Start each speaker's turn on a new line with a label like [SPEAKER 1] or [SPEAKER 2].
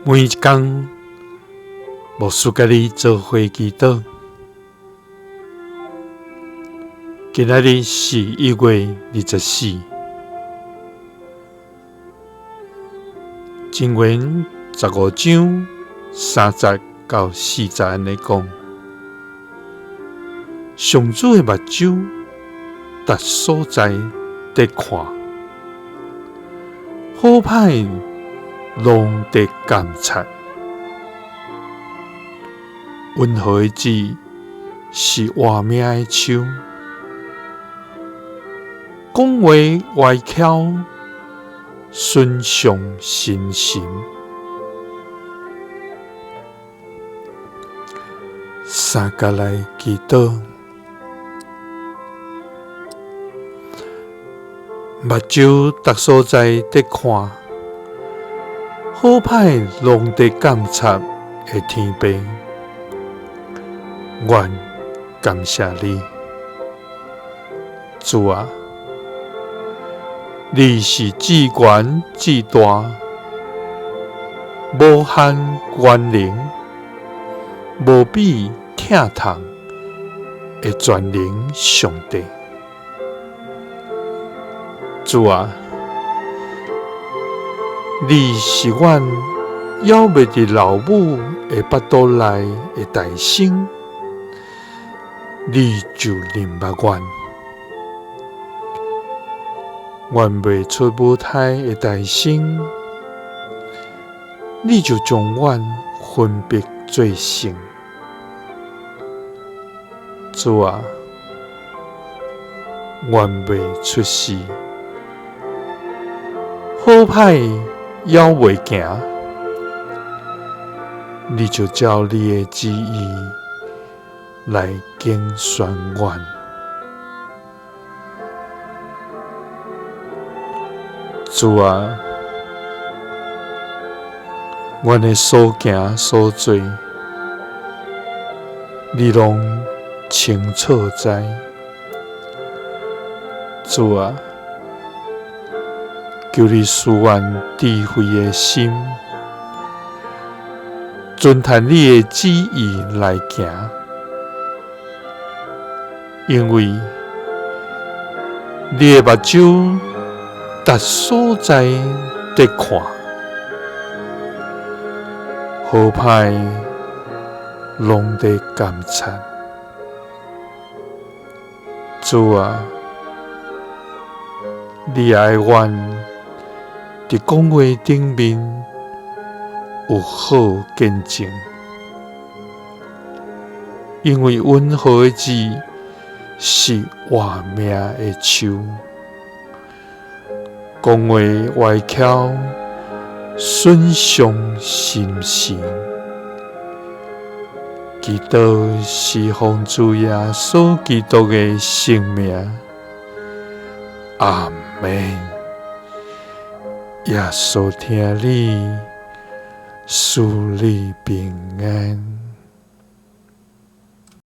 [SPEAKER 1] 每一天，牧师甲你做伙祈祷。今仔日是1月24，箴言15章30到40安尼讲：上主的目睭，逐所在在看，好歹拢在监察。温和的字是活命的手，讲话歪巧，顺从心神。三甲来祈祷，目睭逐所在在看，好歹拢在监察的天父，愿感谢你，主啊！你是至悬至大，无限权能，无比疼痛的全能上帝。主啊！你是阮犹未伫老母的腹肚内的大生，你就认捌阮；阮未出母胎的大生，你就将阮分别做圣。主啊！阮未出世，好歹还未行，你就照你的旨意来拣选阮。主啊！阮的所行所做，你拢清楚知。主啊！求你赐阮智慧的心，遵循你的旨意来行，因为你的目睭逐所在在看，好歹拢在监察。主啊！你爱阮伫讲话顶面有好见证，因为温和的字是活命的手，讲话歪巧，顺从心神。祈祷是奉主耶稣基督的圣名，阿们。耶稣听你，赐你平安。